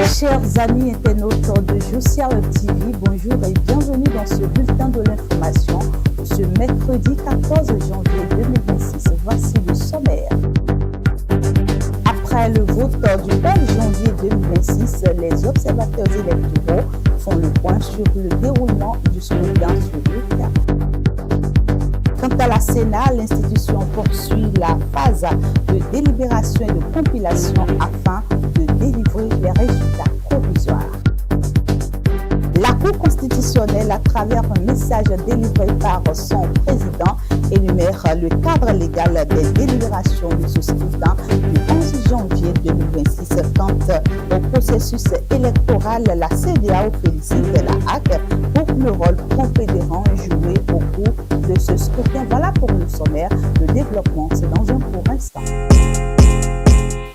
Chers amis internautes de Josia Web TV, bonjour et bienvenue dans ce bulletin de l'information ce mercredi 14 janvier 2026. Voici le sommaire. Après le vote du 11 janvier 2026, les observateurs électoraux font le point sur le déroulement du scrutin sur le terrain. Quant à la Sénat, l'institution poursuit la phase de délibération et de compilation afin de délivrer les résultats provisoires. La Cour constitutionnelle, à travers un message délivré par son président, énumère le cadre légal des délibérations de ce scrutin du 11 janvier 2026. Quant au processus électoral, la CEDEAO félicite la HAC pour le rôle prépondérant joué au cours de ce scrutin. Voilà pour le sommaire. Le développement, c'est dans un court instant.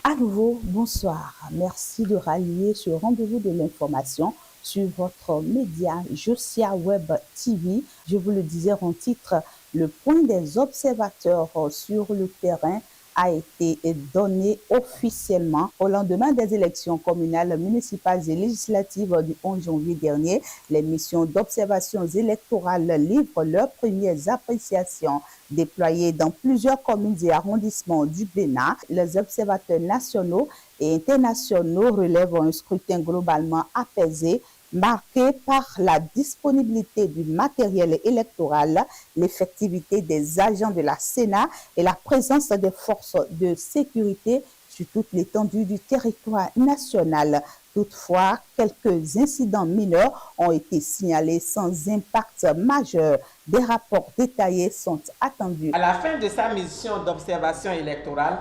À nouveau, bonsoir. Merci de rallier ce rendez-vous de l'information sur votre média Josia Web TV. Je vous le disais en titre, le point des observateurs sur le terrain a été donné officiellement au lendemain des élections communales, municipales et législatives du 11 janvier dernier. Les missions d'observation électorale livrent leurs premières appréciations. Déployées dans plusieurs communes et arrondissements du Bénin, les observateurs nationaux et internationaux relèvent un scrutin globalement apaisé, marqué par la disponibilité du matériel électoral, l'effectivité des agents de la Sénat et la présence des forces de sécurité sur toute l'étendue du territoire national. Toutefois, quelques incidents mineurs ont été signalés sans impact majeur. Des rapports détaillés sont attendus. À la fin de sa mission d'observation électorale,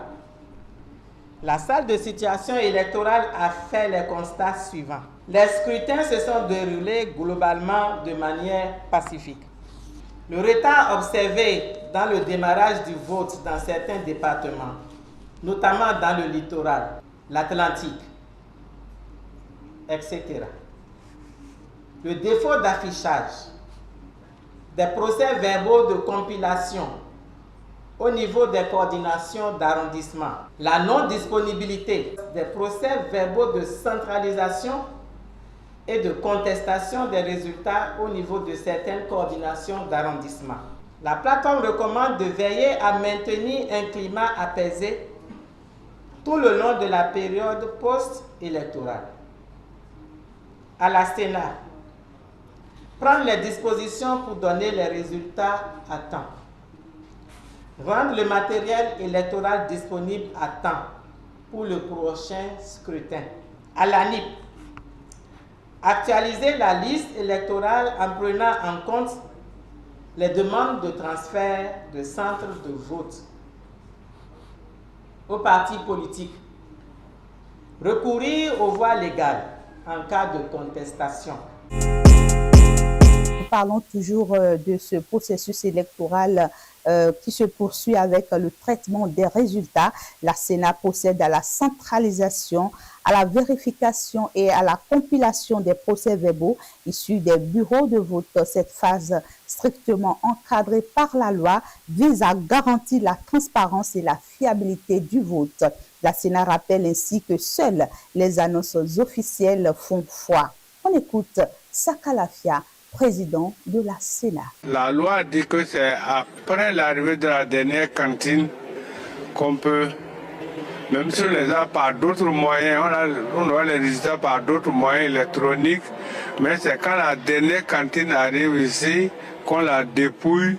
la salle de situation électorale a fait les constats suivants. Les scrutins se sont déroulés globalement de manière pacifique. Le retard observé dans le démarrage du vote dans certains départements, notamment dans le littoral, l'Atlantique, etc. Le défaut d'affichage, des procès-verbaux de compilation au niveau des coordinations d'arrondissement, la non-disponibilité des procès-verbaux de centralisation et de contestation des résultats au niveau de certaines coordinations d'arrondissement. La plateforme recommande de veiller à maintenir un climat apaisé tout le long de la période post-électorale. À la Sénat, prendre les dispositions pour donner les résultats à temps. Rendre le matériel électoral disponible à temps pour le prochain scrutin. À l'ANIP, actualiser la liste électorale en prenant en compte les demandes de transfert de centres de vote. Aux partis politiques, recourir aux voies légales en cas de contestation. Nous parlons toujours de ce processus électoral qui se poursuit avec le traitement des résultats. La Sénat procède à la centralisation, à la vérification et à la compilation des procès-verbaux issus des bureaux de vote. Cette phase strictement encadrée par la loi vise à garantir la transparence et la fiabilité du vote. La Sénat rappelle ainsi que seules les annonces officielles font foi. On écoute Sakalafia, président de la Sénat. La loi dit que c'est après l'arrivée de la dernière cantine qu'on peut, même si on les a par d'autres moyens, on a les résultats par d'autres moyens électroniques, mais c'est quand la dernière cantine arrive ici qu'on la dépouille,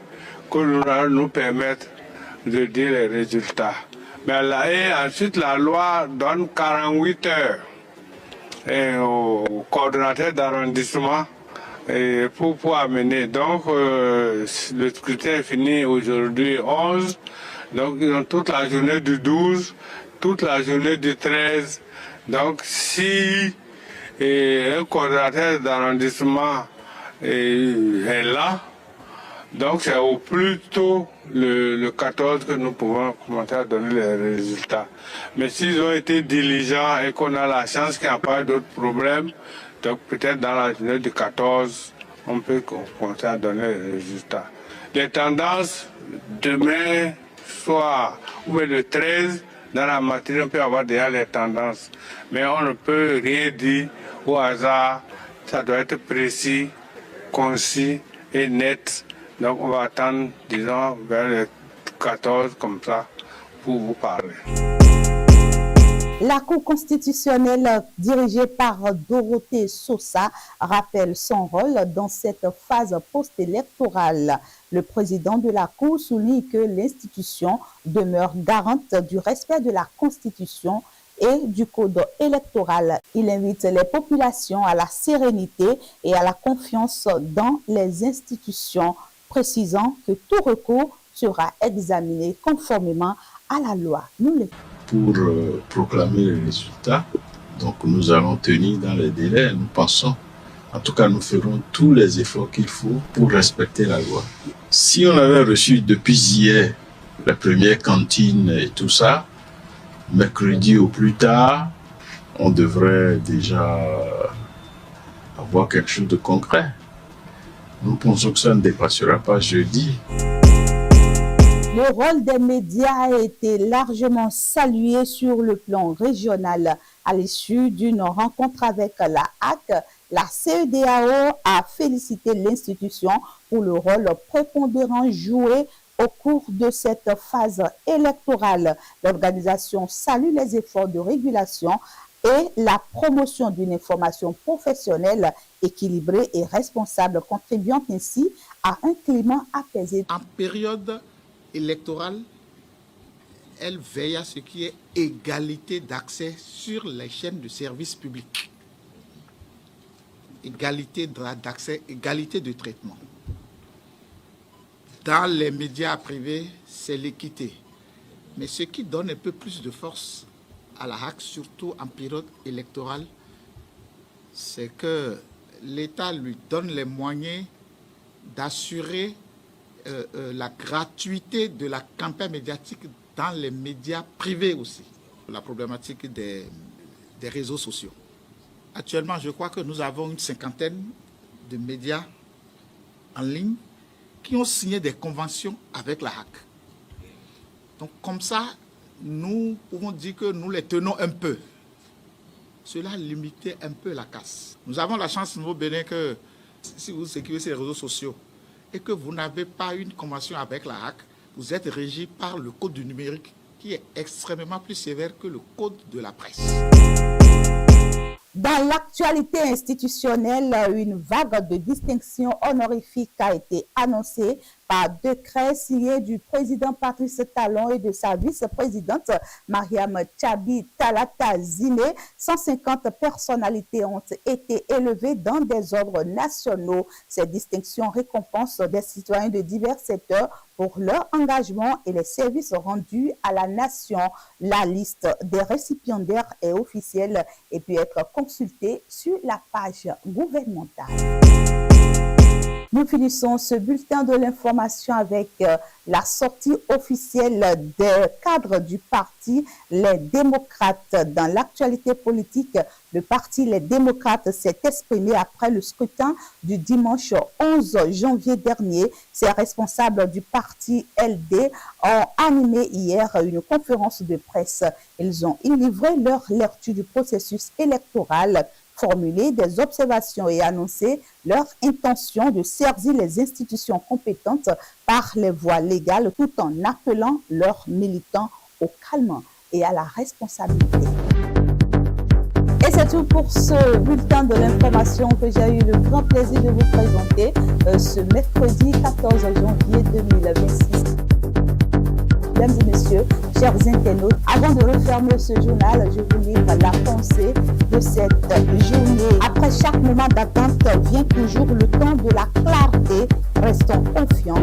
qu'on va nous permettre de dire les résultats. Mais là, et ensuite, la loi donne 48 heures au coordonnateur d'arrondissement pour amener. Donc, le scrutin est fini aujourd'hui 11. Donc, ils ont toute la journée du 12, toute la journée du 13. Donc, si un coordonnateur d'arrondissement est là, donc c'est au plus tôt le 14 que nous pouvons commencer à donner les résultats. Mais s'ils ont été diligents et qu'on a la chance qu'il n'y a pas d'autres problèmes, donc peut-être dans la journée du 14, on peut commencer à donner les résultats. Les tendances, demain soir ou le 13, Dans la matière, on peut avoir déjà les tendances, mais on ne peut rien dire au hasard. Ça doit être précis, concis et net. Donc on va attendre, disons, vers les 14 comme ça pour vous parler. La Cour constitutionnelle dirigée par Dorothée Sosa rappelle son rôle dans cette phase post-électorale. Le président de la Cour souligne que l'institution demeure garante du respect de la Constitution et du code électoral. Il invite les populations à la sérénité et à la confiance dans les institutions, précisant que tout recours sera examiné conformément à la loi. Pour proclamer les résultats, donc nous allons tenir dans les délais, nous pensons. En tout cas, nous ferons tous les efforts qu'il faut pour respecter la loi. Si on avait reçu depuis hier les premières cantines et tout ça, mercredi au plus tard, on devrait déjà avoir quelque chose de concret. Nous pensons que ça ne dépassera pas jeudi. Le rôle des médias a été largement salué sur le plan régional. À l'issue d'une rencontre avec la HAC, la CEDEAO a félicité l'institution pour le rôle prépondérant joué au cours de cette phase électorale. L'organisation salue les efforts de régulation et la promotion d'une information professionnelle, équilibrée et responsable, contribuant ainsi à un climat apaisé. En période électorale, elle veille à ce qui est égalité d'accès sur les chaînes de services publics. Égalité d'accès, égalité de traitement. Dans les médias privés, c'est l'équité. Mais ce qui donne un peu plus de force à la HAC, surtout en période électorale, c'est que l'État lui donne les moyens d'assurer la gratuité de la campagne médiatique dans les médias privés aussi. La problématique des réseaux sociaux. Actuellement, je crois que nous avons une 50aine de médias en ligne qui ont signé des conventions avec la HAC. Donc comme ça, nous pouvons dire que nous les tenons un peu. Cela limitait un peu la casse. Nous avons la chance, nous, au Bénin, que si vous sécurisez ces réseaux sociaux, et que vous n'avez pas une convention avec la HAC, vous êtes régi par le code du numérique qui est extrêmement plus sévère que le code de la presse. Dans l'actualité institutionnelle, une vague de distinctions honorifiques a été annoncée par décret signé du président Patrice Talon et de sa vice-présidente Mariam Tchabi Talata Zine. 150 personnalités ont été élevées dans des ordres nationaux. Ces distinctions récompensent des citoyens de divers secteurs pour leur engagement et les services rendus à la nation. La liste des récipiendaires est officielle et peut être consultée sur la page gouvernementale. Nous finissons ce bulletin de l'information avec la sortie officielle des cadres du parti Les Démocrates. Dans l'actualité politique, le parti Les Démocrates s'est exprimé après le scrutin du dimanche 11 janvier dernier. Ces responsables du parti LD ont animé hier une conférence de presse. Ils ont livré leur lecture du processus électoral, formulé des observations et annoncé leur intention de saisir les institutions compétentes par les voies légales tout en appelant leurs militants au calme et à la responsabilité. Et c'est tout pour ce bulletin de l'information que j'ai eu le grand plaisir de vous présenter ce mercredi 14 janvier 2026. Mesdames et messieurs, chers internautes, avant de refermer ce journal, je vous livre la pensée de cette journée. Après chaque moment d'attente vient toujours le temps de la clarté. Restons confiants.